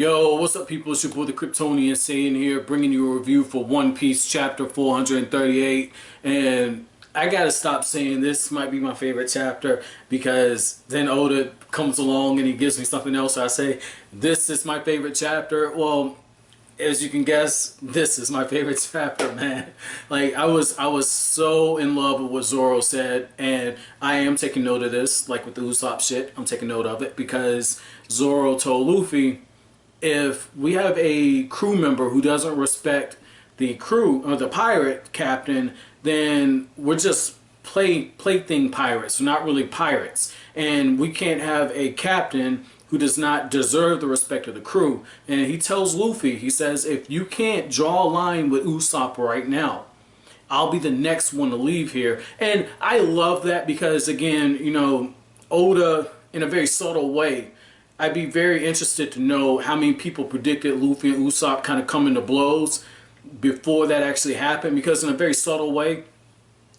Yo, what's up, people? It's your boy the Kryptonian saying here, bringing you a review for One Piece chapter 438. And I gotta stop saying this might be my favorite chapter, because then Oda comes along and he gives me something else. So I say, this is my favorite chapter. Well, as you can guess, this is my favorite chapter, man. Like, I was so in love with what Zoro said, and I am taking note of this, like with the Usopp shit. I'm taking note of it because Zoro told Luffy, if we have a crew member who doesn't respect the crew or the pirate captain, then we're just plaything pirates. We're not really pirates, and we can't have a captain who does not deserve the respect of the crew. And he tells Luffy, he says, if you can't draw a line with Usopp right now, I'll be the next one to leave here. And I love that because, again, you know, Oda, in a very subtle way, I'd be very interested to know how many people predicted Luffy and Usopp kind of coming to blows before that actually happened, because in a very subtle way,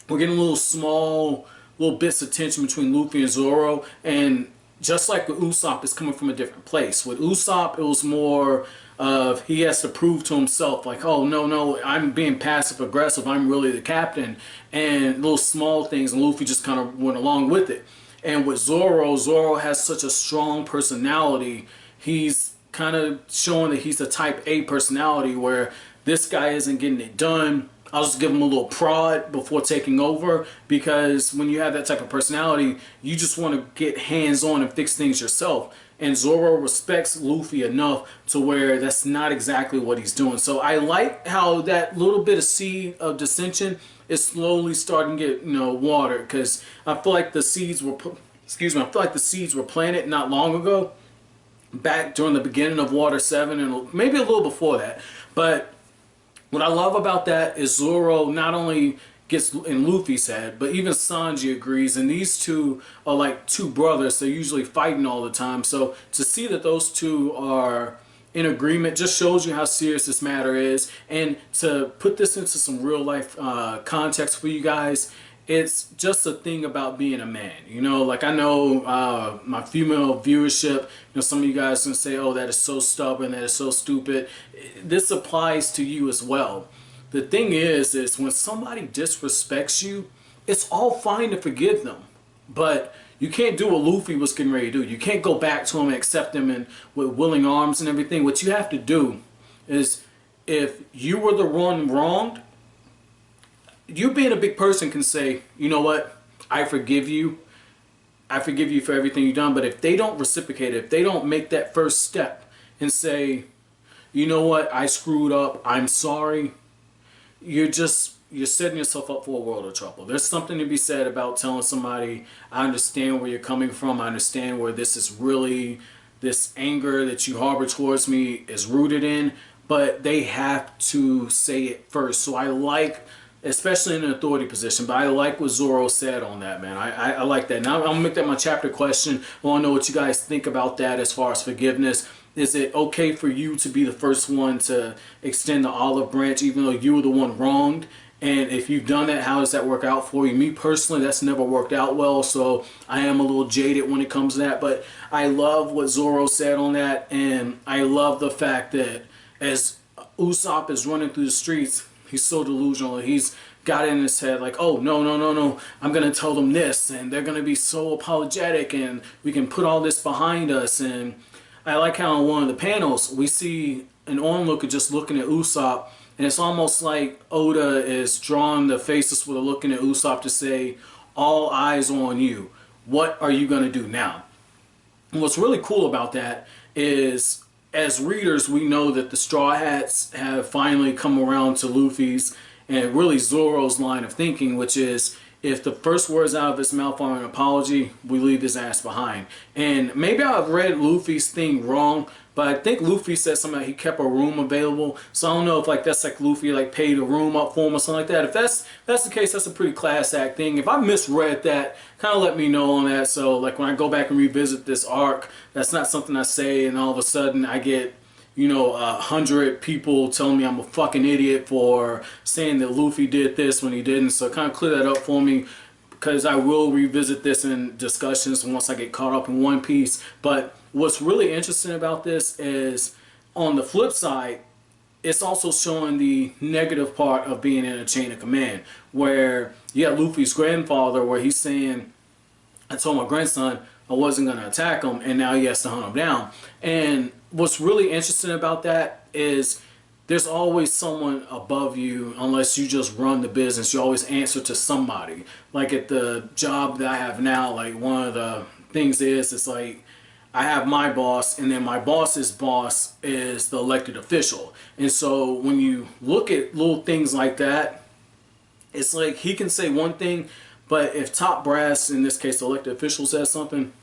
we're getting little bits of tension between Luffy and Zoro. And just like with Usopp, it's coming from a different place. With Usopp, it was more of he has to prove to himself, like, oh, no, I'm being passive aggressive, I'm really the captain, and little small things, and Luffy just kind of went along with it. And with Zoro, Zoro has such a strong personality. He's kind of showing that he's a type A personality, where this guy isn't getting it done, I'll just give him a little prod before taking over. Because when you have that type of personality, you just want to get hands-on and fix things yourself. And Zoro respects Luffy enough to where that's not exactly what he's doing. So I like how that little bit of seed of dissension is slowly starting to get, watered, because I feel like the seeds were planted not long ago, back during the beginning of Water 7 and maybe a little before that. But what I love about that is Zoro not only gets in Luffy's head, but even Sanji agrees, and these two are like two brothers. They're usually fighting all the time. So to see that those two are in agreement just shows you how serious this matter is. And to put this into some real life context for you guys, it's just a thing about being a man. Like, I know my female viewership, some of you guys can say, oh, that is so stubborn, that is so stupid. This applies to you as well. The thing is when somebody disrespects you, it's all fine to forgive them. But you can't do what Luffy was getting ready to do. You can't go back to him and accept him and with willing arms and everything. What you have to do is, if you were the one wronged, you being a big person can say, you know what, I forgive you. I forgive you for everything you've done. But if they don't reciprocate it, if they don't make that first step and say, you know what, I screwed up, I'm sorry, you're setting yourself up for a world of trouble. There's something to be said about telling somebody, I understand where you're coming from. I understand where this anger that you harbor towards me is rooted in, but they have to say it first. So I like, especially in an authority position, but I like what Zoro said on that, man. I like that. Now I'm gonna make that my chapter question. I want to know what you guys think about that as far as forgiveness. Is it okay for you to be the first one to extend the olive branch even though you were the one wronged? And if you've done that, how does that work out for you? Me personally, that's never worked out well, so I am a little jaded when it comes to that. But I love what Zoro said on that, and I love the fact that as Usopp is running through the streets, he's so delusional. He's got it in his head like, oh, no, I'm going to tell them this, and they're going to be so apologetic, and we can put all this behind us. And I like how in one of the panels, we see an onlooker just looking at Usopp, and it's almost like Oda is drawing the faces where they're looking at Usopp to say, all eyes on you. What are you going to do now? And what's really cool about that is, as readers, we know that the Straw Hats have finally come around to Luffy's and really Zoro's line of thinking, which is, if the first words out of his mouth are an apology, we leave his ass behind. And maybe I've read Luffy's thing wrong, but I think Luffy said something like he kept a room available. So I don't know if that's like Luffy paid a room up for him or something like that. If that's the case, that's a pretty class act thing. If I misread that, kind of let me know on that. So like when I go back and revisit this arc, that's not something I say and all of a sudden I get 100 people telling me I'm a fucking idiot for saying that Luffy did this when he didn't. So kind of clear that up for me, because I will revisit this in discussions once I get caught up in One Piece. But what's really interesting about this is on the flip side, it's also showing the negative part of being in a chain of command, where you got Luffy's grandfather, where he's saying, I told my grandson I wasn't going to attack him, and now he has to hunt him down. And what's really interesting about that is there's always someone above you. Unless you just run the business, you always answer to somebody. Like at the job that I have now, like one of the things is, it's like I have my boss, and then my boss's boss is the elected official. And so when you look at little things like that, it's like he can say one thing, but if top brass, in this case the elected official, says something,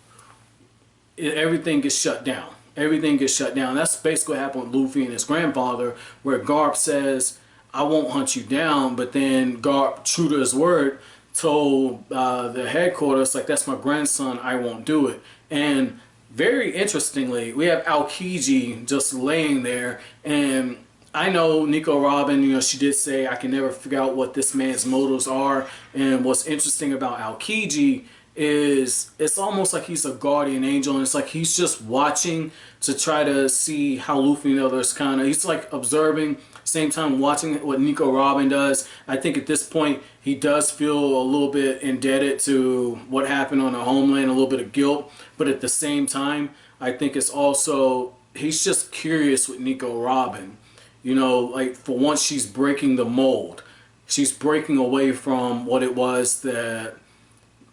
everything gets shut down. Everything gets shut down. That's basically what happened with Luffy and his grandfather, where Garp says, I won't hunt you down, but then Garp, true to his word, told the headquarters, like, that's my grandson, I won't do it. And very interestingly, we have Aokiji just laying there, and I know Nico Robin, you know, she did say, I can never figure out what this man's motives are. And what's interesting about Aokiji is it's almost like he's a guardian angel, and it's like he's just watching to try to see how Luffy and others kind of, he's like observing, same time watching what Nico Robin does. I think at this point he does feel a little bit indebted to what happened on the homeland, a little bit of guilt, but at the same time I think it's also, he's just curious with Nico Robin. You know, like, for once she's breaking the mold. She's breaking away from what it was that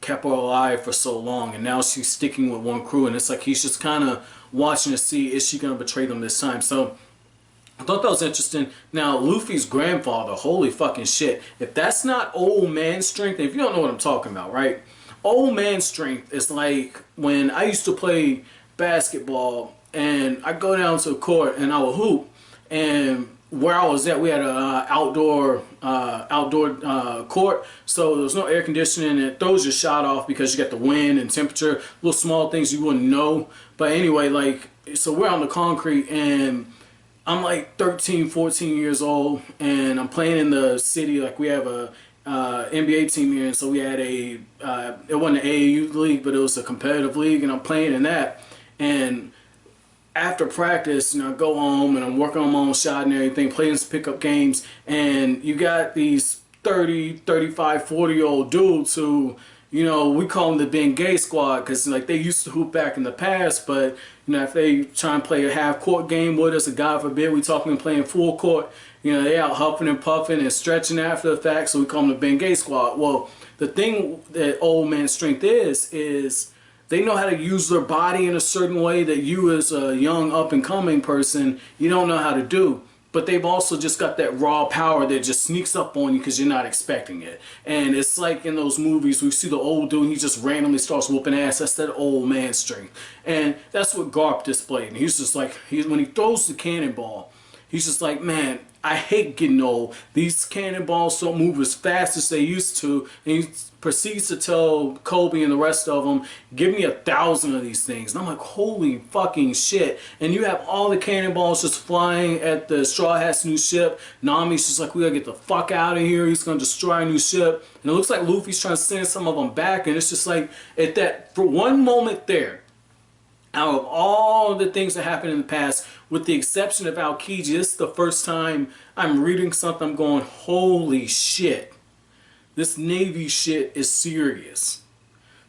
kept her alive for so long, and now she's sticking with one crew, and it's like he's just kind of watching to see, is she going to betray them this time? So I thought that was interesting. Now, Luffy's grandfather, holy fucking shit. If that's not old man strength, if you don't know what I'm talking about, right? Old man strength is like when I used to play basketball, and I go down to the court and I would hoop. And where I was at, we had an outdoor court, so there was no air conditioning, and it throws your shot off because you got the wind and temperature, little small things you wouldn't know. But anyway, like, so we're on the concrete, and I'm like 13, 14 years old, and I'm playing in the city. Like, we have a NBA team here, and so we had it wasn't an AAU league, but it was a competitive league, and I'm playing in that. And after practice, you know, I go home and I'm working on my own shot and everything, playing some pickup games, and you got these 30, 35, 40-year-old dudes who, you know, we call them the Bengay squad, because like they used to hoop back in the past, but you know, if they try and play a half-court game with us, or God forbid we talking playing full court, you know, they out huffing and puffing and stretching after the fact, so we call them the Bengay squad. Well, the thing that old man strength is they know how to use their body in a certain way that you, as a young up-and-coming person, you don't know how to do. But they've also just got that raw power that just sneaks up on you because you're not expecting it. And it's like in those movies, we see the old dude and he just randomly starts whooping ass. That's that old man strength. And that's what Garp displayed. And he's just like, when he throws the cannonball, he's just like, man, I hate getting old. These cannonballs don't move as fast as they used to. And he proceeds to tell Kobe and the rest of them, give me 1,000 of these things. And I'm like, holy fucking shit. And you have all the cannonballs just flying at the Straw Hat's new ship. Nami's just like, we gotta get the fuck out of here. He's gonna destroy a new ship. And it looks like Luffy's trying to send some of them back. And it's just like, at that, for one moment there, out of all the things that happened in the past, with the exception of Aokiji, this is the first time I'm reading something, I'm going, holy shit. This Navy shit is serious.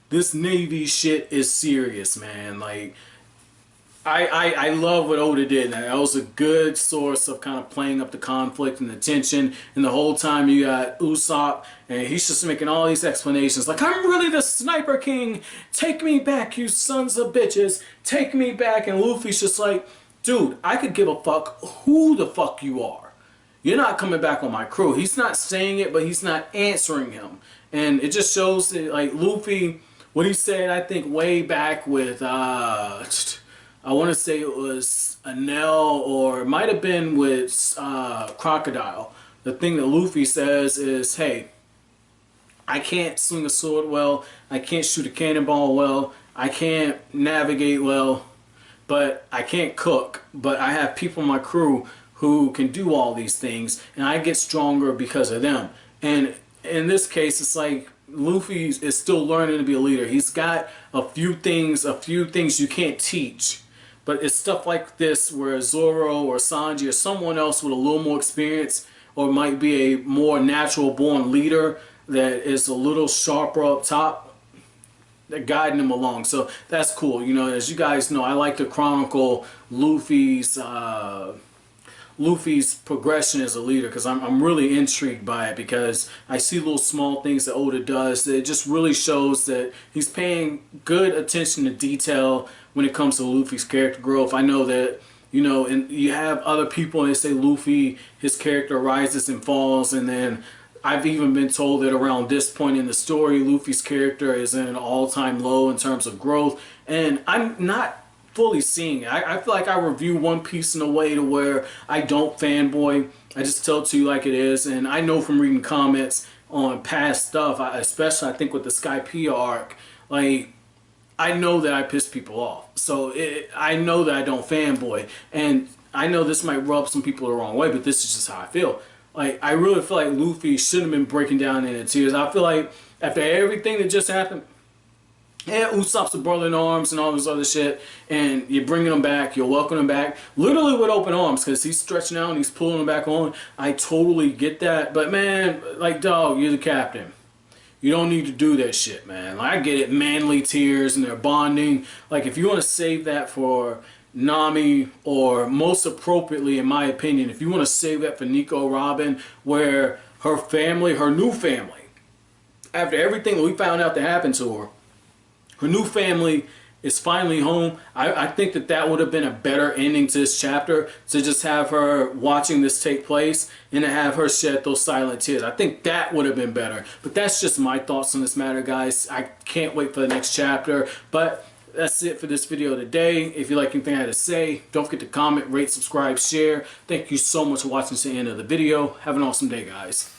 This Navy shit is serious, man. Like, I love what Oda did. That was a good source of kind of playing up the conflict and the tension. And the whole time you got Usopp, and he's just making all these explanations. Like, I'm really the Sniper King. Take me back, you sons of bitches. Take me back. And Luffy's just like, dude, I could give a fuck who the fuck you are. You're not coming back on my crew. He's not saying it, but he's not answering him. And it just shows that, like, Luffy, what he said, I think, way back with, I want to say it was Enel, or it might have been with Crocodile. The thing that Luffy says is, hey, I can't swing a sword well. I can't shoot a cannonball well. I can't navigate well. But I can't cook. But I have people in my crew who can do all these things, and I get stronger because of them. And in this case, it's like Luffy is still learning to be a leader. He's got a few things you can't teach, But it's stuff like this where Zoro or Sanji or someone else with a little more experience, or might be a more natural born leader that is a little sharper up top, they're guiding them along. So that's cool. You know, as you guys know, I like to chronicle Luffy's progression as a leader, because I'm really intrigued by it, because I see little small things that Oda does that it just really shows that he's paying good attention to detail when it comes to Luffy's character growth. I know that, you know, and you have other people and they say Luffy, his character rises and falls, and then I've even been told that around this point in the story, Luffy's character is in an all-time low in terms of growth, and I'm not fully seeing it. I feel like I review One Piece in a way to where I don't fanboy. I just tell it to you like it is, and I know from reading comments on past stuff, especially I think with the Skypiea arc, like, I know that I piss people off. So I know that I don't fanboy, and I know this might rub some people the wrong way, but this is just how I feel. Like, I really feel like Luffy shouldn't have been breaking down into tears. I feel like after everything that just happened, yeah, Usopp's a brother in arms and all this other shit, and you're bringing him back, you're welcoming him back, literally with open arms, because he's stretching out and he's pulling him back on. I totally get that, but man, like, dog, you're the captain. You don't need to do that shit, man. Like, I get it, manly tears and they're bonding. Like, if you want to save that for Nami, or most appropriately, in my opinion, if you want to save that for Nico Robin, where her family, her new family, after everything that we found out that happened to her, her new family is finally home. I think that that would have been a better ending to this chapter, to just have her watching this take place and to have her shed those silent tears. I think that would have been better. But that's just my thoughts on this matter, guys. I can't wait for the next chapter. But that's it for this video today. If you like anything I had to say, don't forget to comment, rate, subscribe, share. Thank you so much for watching to the end of the video. Have an awesome day, guys.